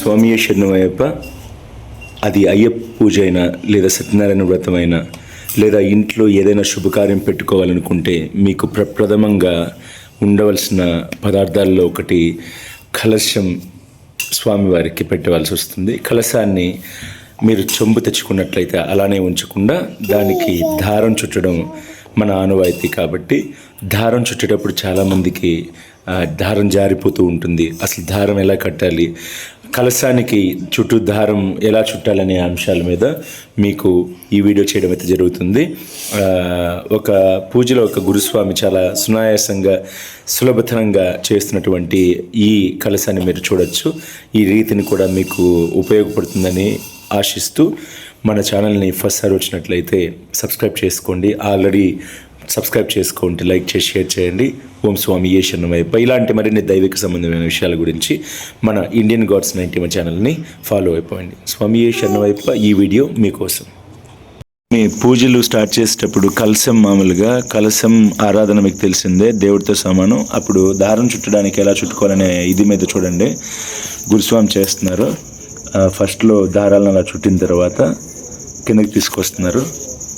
స్వామి శరణమయ్యప్ప. అది అయ్యప్ప పూజ అయినా లేదా సత్యనారాయణ వ్రతం అయినా లేదా ఇంట్లో ఏదైనా శుభకార్యం పెట్టుకోవాలనుకుంటే మీకు ప్రథమంగా ఉండవలసిన పదార్థాల్లో ఒకటి కలశం స్వామివారికి పెట్టవలసి వస్తుంది. కలశాన్ని మీరు చెంబు తెచ్చుకున్నట్లయితే అలానే ఉంచకుండా దానికి దారం చుట్టడం మన ఆనవాయితీ. కాబట్టి దారం చుట్టేటప్పుడు చాలామందికి దారం జారిపోతూ ఉంటుంది. అసలు దారం ఎలా కట్టాలి, కలశానికి చుట్టూ దారం ఎలా చుట్టాలనే అంశాల మీద మీకు ఈ వీడియో చేయడం అయితే జరుగుతుంది. ఒక పూజలో ఒక గురుస్వామి చాలా సునాయాసంగా సులభతరంగా చేస్తున్నటువంటి ఈ కలశాన్ని మీరు చూడొచ్చు. ఈ రీతిని కూడా మీకు ఉపయోగపడుతుందని ఆశిస్తూ మన ఛానల్ని ఫస్ట్ సారి వచ్చినట్లయితే సబ్స్క్రైబ్ చేసుకోండి. ఆల్రెడీ సబ్స్క్రైబ్ చేసుకోండి, లైక్ చేసి షేర్ చేయండి. ఓం స్వామి శరణమయ్యప్ప. ఇలాంటి మరిన్ని దైవిక సంబంధమైన విషయాల గురించి మన ఇండియన్ గాడ్స్ 91 ఛానల్ని ఫాలో అయిపోండి. స్వామి శరణమయ్యప్ప. ఈ వీడియో మీకోసం. మీ పూజలు స్టార్ట్ చేసేటప్పుడు కలశం, మామూలుగా కలశం ఆరాధన మీకు తెలిసిందే, దేవుడితో సమానం. అప్పుడు దారం చుట్టడానికి ఎలా చుట్టుకోవాలనే ఇది మీద చూడండి గురుస్వామి చేస్తున్నారు. ఫస్ట్లో దారాలను అలా చుట్టిన తర్వాత కిందకి తీసుకొస్తున్నారు.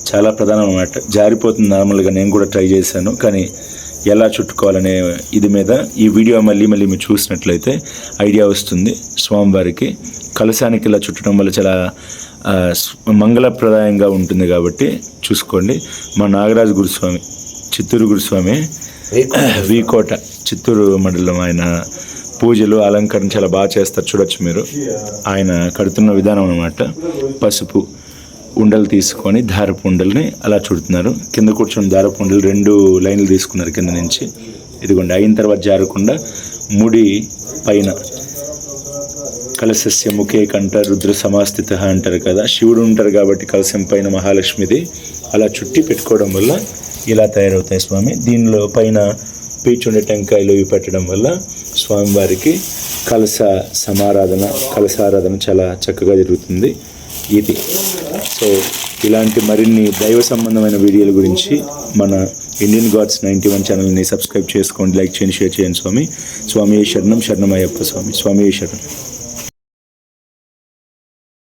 చాలా ప్రధానం అన్నమాట. జారిపోతుంది నార్మల్గా, నేను కూడా ట్రై చేశాను, కానీ ఎలా చుట్టుకోవాలనే ఇది మీద ఈ వీడియో మళ్ళీ మీరు చూసినట్లయితే ఐడియా వస్తుంది. స్వామివారికి కలశానికి ఇలా చుట్టడం వల్ల చాలా మంగళప్రదాయంగా ఉంటుంది కాబట్టి చూసుకోండి. మా నాగరాజు గురుస్వామి, చిత్తూరు గురుస్వామి, వీకోట, చిత్తూరు మండలం, ఆయన పూజలు అలంకరణ చాలా బాగా చేస్తారు. చూడొచ్చు మీరు. ఆయన కడుతున్న విధానం అన్నమాట. పసుపు ఉండలు తీసుకొని దారపు ఉండల్ని అలా చుడుతున్నారు. కింద కూర్చొని దారపు ఉండలు 2 లైన్లు తీసుకున్నారు కింద నుంచి. ఇదిగోండి. అయిన తర్వాత జారకుండా ముడి పైన కలశస్య ముఖే కంఠ రుద్ర సమాస్థిత అంటారు కదా, శివుడు ఉంటారు కాబట్టి కలశం పైన మహాలక్ష్మిది అలా చుట్టి పెట్టుకోవడం వల్ల ఇలా తయారవుతాయి స్వామి. దీనిలో పైన పీచుండే టెంకాయలు ఇవి పెట్టడం వల్ల స్వామివారికి కలశారాధన చాలా చక్కగా జరుగుతుంది. ఇది సో ఇలాంటి మరిన్ని దైవ సంబంధమైన వీడియోల గురించి మన ఇండియన్ గాడ్స్ 91 ఛానల్ని సబ్స్క్రైబ్ చేసుకోండి, లైక్ చేయండి, షేర్ చేయండి. స్వామి శరణం. శరణమయ్యప్ప. స్వామి శరణం.